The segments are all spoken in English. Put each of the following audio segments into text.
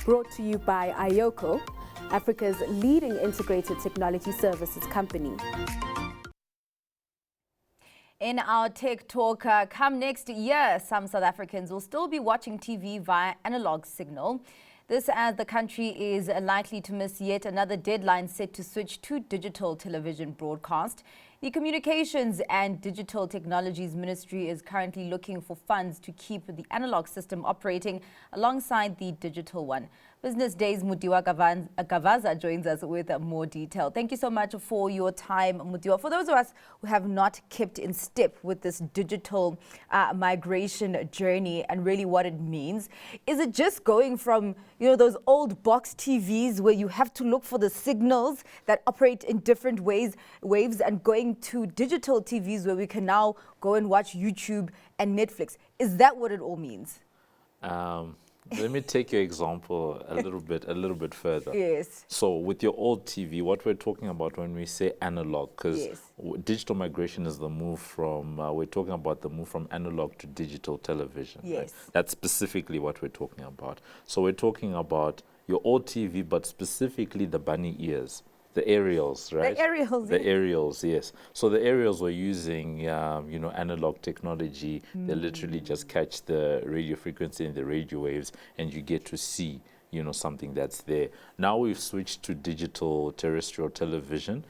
brought to you by Ayoko, Africa's leading integrated technology services company. In our Tech Talk, come next year, some South Africans will still be watching TV via analog signal. This as the country is likely to miss yet another deadline set to switch to digital television broadcast. The Communications and Digital Technologies Ministry is currently looking for funds to keep the analog system operating alongside the digital one. Business Day's Mudiwa Gavaza joins us with more detail. Thank you so much for your time, Mudiwa. For those of us who have not kept in step with this digital migration journey and really what it means, is it just going from, those old box TVs where you have to look for the signals that operate in different waves and going to digital TVs where we can now go and watch YouTube and Netflix? Is that what it all means? Let me take your example a little bit further. Yes. So with your old TV, what we're talking about when we say analog, because digital migration is the move from, we're talking about the move from analog to digital television. Yes. Right? That's specifically what we're talking about. So we're talking about your old TV, but specifically the bunny ears. The aerials, right? The aerials. The aerials, yes. So the aerials were using, analog technology. They literally just catch the radio frequency and the radio waves, and you get to see, something that's there. Now we've switched to digital terrestrial television.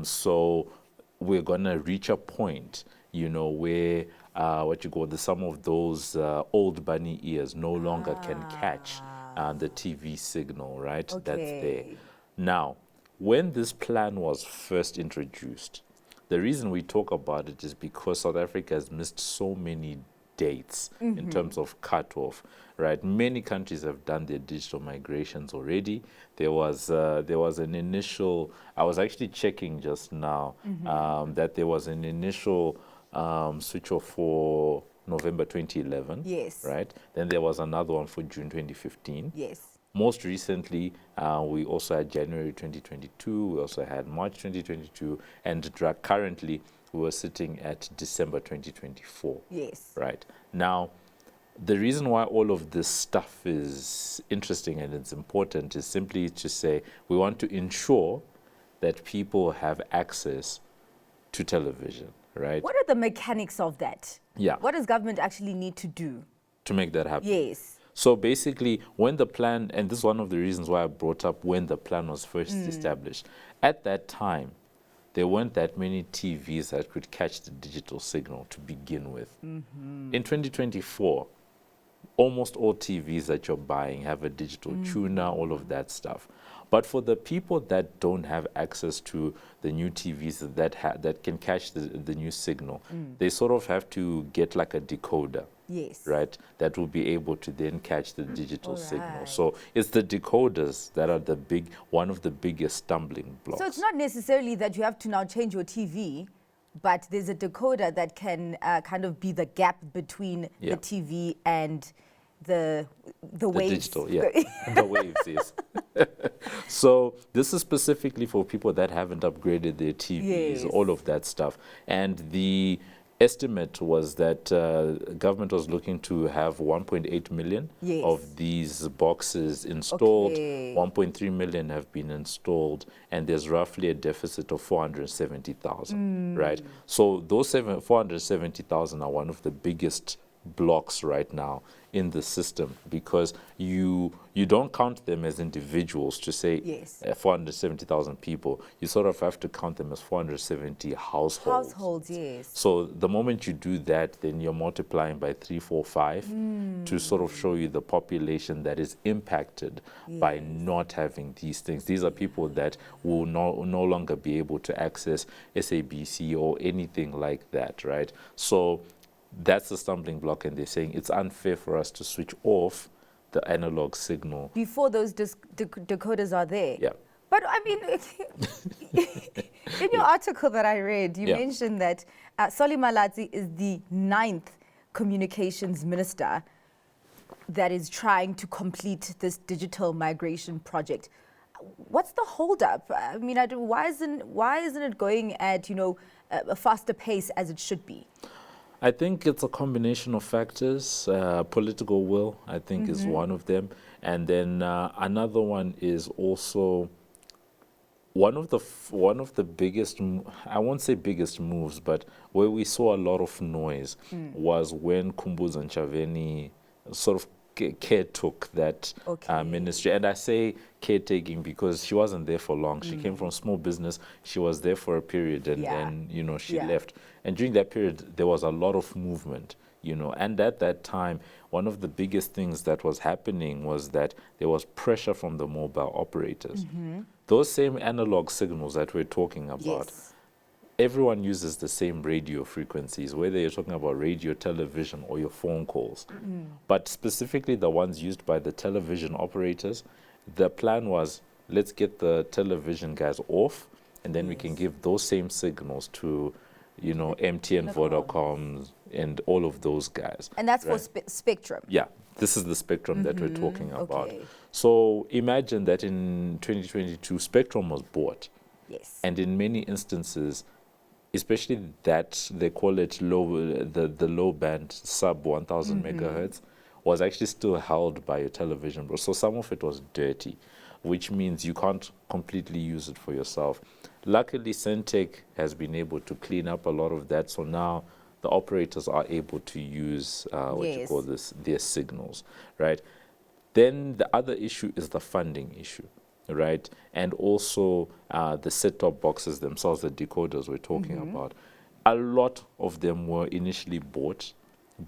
So we're gonna reach a point, where some of those old bunny ears no longer can catch the TV signal, right? Okay. That's there. Now, when this plan was first introduced, the reason we talk about it is because South Africa has missed so many dates in terms of cutoff, right? Many countries have done their digital migrations already. There was an initial, I was actually checking just now, that there was an initial switch off for November 2011. Yes. Right? Then there was another one for June 2015. Yes. Most recently, we also had January 2022, we also had March 2022, and currently we were sitting at December 2024. Yes. Right. Now, the reason why all of this stuff is interesting and it's important is simply to say we want to ensure that people have access to television, right? What are the mechanics of that? Yeah. What does government actually need to do to make that happen? Yes. So basically, when the plan, and this is one of the reasons why I brought up when the plan was first established, at that time, there weren't that many TVs that could catch the digital signal to begin with. In 2024, almost all TVs that you're buying have a digital tuner, all of that stuff. But for the people that don't have access to the new TVs that can catch the new signal, they sort of have to get like a decoder. Yes. Right, that will be able to then catch the digital signal. So it's the decoders that are one of the biggest stumbling blocks. So it's not necessarily that you have to now change your TV, but there's a decoder that can kind of be the gap between the TV and the waves. Digital, the waves, yes. So this is specifically for people that haven't upgraded their TVs, all of that stuff. And the estimate was that government was looking to have 1.8 million of these boxes installed. 1.3 million have been installed, and there's roughly a deficit of 470,000, right? So those 470,000 are one of the biggest blocks right now in the system, because you don't count them as individuals to say 470,000 people. You sort of have to count them as 470 households. Households, yes. So the moment you do that, then you're multiplying by 3, 4, 5 to sort of show you the population that is impacted by not having these things. These are people that will no longer be able to access SABC or anything like that, right? So that's the stumbling block, and they're saying it's unfair for us to switch off the analog signal before those decoders are there. Yeah. But I mean, in your article that I read, you mentioned that Malatsi is the 9th communications minister that is trying to complete this digital migration project. What's the holdup? I mean, why isn't it going at a faster pace as it should be? I think it's a combination of factors. Political will, I think, is one of them. And then another one is also one of the biggest, I won't say biggest moves, but where we saw a lot of noise was when Kumbuza Nchaveni sort of caretook that ministry. And I say caretaking because she wasn't there for long. She came from small business. She was there for a period, and then, you know, she left. And during that period, there was a lot of movement, you know. And at that time, one of the biggest things that was happening was that there was pressure from the mobile operators. Those same analog signals that we're talking about, everyone uses the same radio frequencies, whether you're talking about radio, television, or your phone calls. But specifically the ones used by the television operators, the plan was, let's get the television guys off, and then we can give those same signals to, you know, MTN, Vodacom, and all of those guys. And that's for spectrum? Yeah, this is the spectrum that we're talking about. So imagine that in 2022, spectrum was bought. Yes. And in many instances, especially that they call it low, the low band sub 1000 megahertz, was actually still held by your television. So some of it was dirty, which means you can't completely use it for yourself. Luckily, Centec has been able to clean up a lot of that. So now the operators are able to use what you call this, their signals, right? Then the other issue is the funding issue, right? And also the set-top boxes themselves, the decoders we're talking about. A lot of them were initially bought,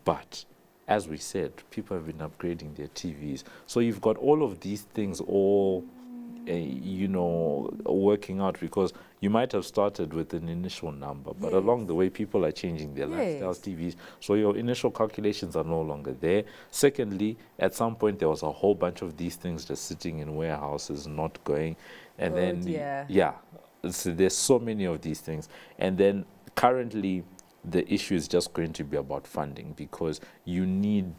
but as we said, people have been upgrading their TVs. So you've got all of these things all, you know, working out, because you might have started with an initial number, but along the way, people are changing their lifestyles, TVs. So your initial calculations are no longer there. Secondly, at some point, there was a whole bunch of these things just sitting in warehouses, not going. And so there's so many of these things. And then currently, the issue is just going to be about funding, because you need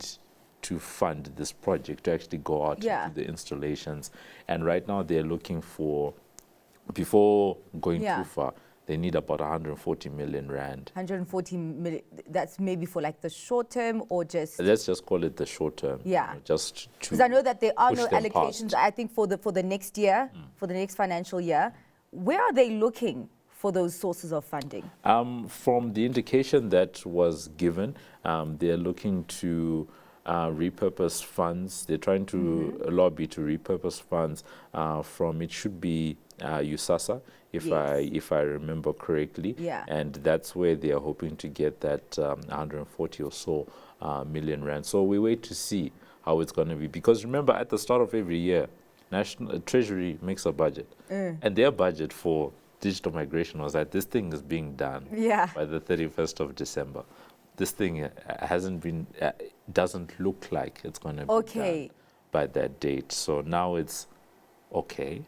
to fund this project to actually go out into the installations. And right now they're looking for, before going too far, they need about 140 million rand. 140 million, that's maybe for like the short term, or just? Let's just call it the short term. Yeah. You know, just to, because I know that there are no past. allocations, I think, for the next year, for the next financial year. Where are they looking for those sources of funding? From the indication that was given, they're looking to repurpose funds. They're trying to lobby to repurpose funds from, it should be USASA, if I remember correctly. And that's where they are hoping to get that 140 or so million rand. So we wait to see how it's going to be, because remember, at the start of every year, National Treasury makes a budget, and their budget for digital migration was that this thing is being done by the 31st of December. This thing hasn't been, doesn't look like it's going to be done by that date. So now it's okay.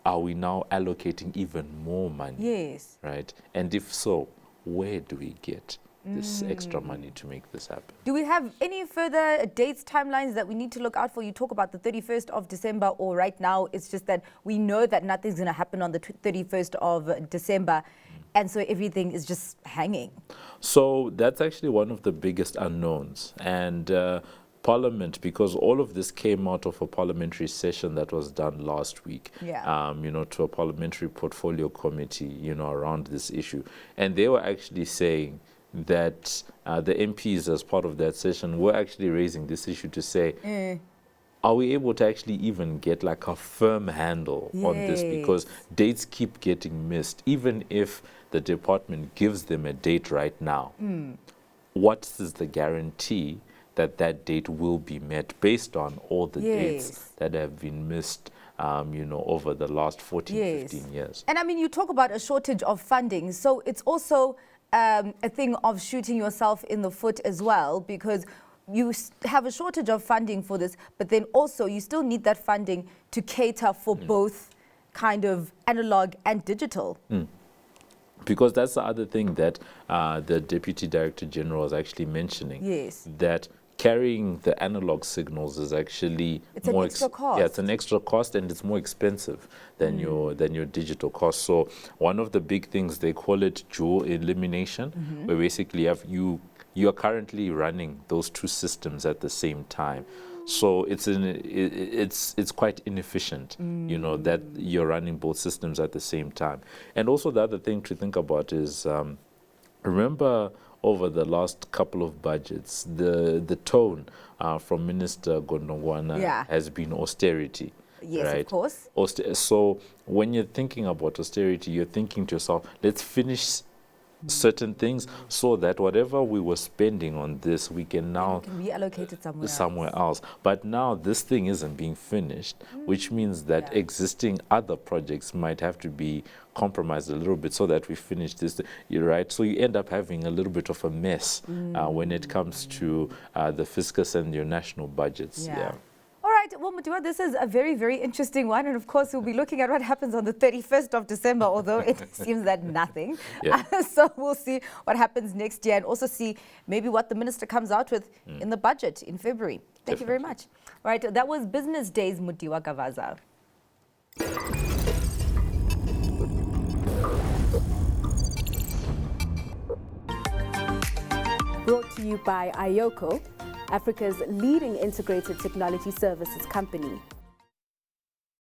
Are we now allocating even more money? Right? And if so, where do we get this extra money to make this happen? Do we have any further dates, timelines that we need to look out for? You talk about the 31st of December, or right now it's just that we know that nothing's going to happen on the 31st of December, and so everything is just hanging. So that's actually one of the biggest unknowns. And Parliament, because all of this came out of a parliamentary session that was done last week, you know, to a parliamentary portfolio committee, you know, around this issue. And they were actually saying that the MPs, as part of that session, were actually raising this issue to say, are we able to actually even get like a firm handle on this? Because dates keep getting missed. Even if the department gives them a date right now, what is the guarantee that that date will be met based on all the dates that have been missed, you know, over the last 14, 15 years? And I mean, you talk about a shortage of funding, so it's also a thing of shooting yourself in the foot as well, because you have a shortage of funding for this, but then also you still need that funding to cater for both kind of analog and digital. Because that's the other thing that the Deputy Director General is actually mentioning, that carrying the analog signals is actually It's an extra cost. Yeah, it's an extra cost, and it's more expensive than your digital cost. So one of the big things, they call it dual elimination, where basically you are currently running those two systems at the same time. So it's quite inefficient, you know, that you're running both systems at the same time. And also the other thing to think about is, remember over the last couple of budgets, the tone from Minister Gondongwana has been austerity. Yes, right? of course. So when you're thinking about austerity, you're thinking to yourself, let's finish certain things so that whatever we were spending on this, we can now reallocate it somewhere else. But now this thing isn't being finished, which means that existing other projects might have to be compromised a little bit so that we finish this. You're right. So you end up having a little bit of a mess when it comes to the fiscus and your national budgets. Yeah. All right, well, Mudiwa, this is a very, very interesting one. And of course, we'll be looking at what happens on the 31st of December, although it seems that nothing. So we'll see what happens next year and also see maybe what the minister comes out with in the budget in February. Thank you very much. All right, that was Business Day's Mudiwa Gavaza. Brought to you by Ayoko, Africa's leading integrated technology services company.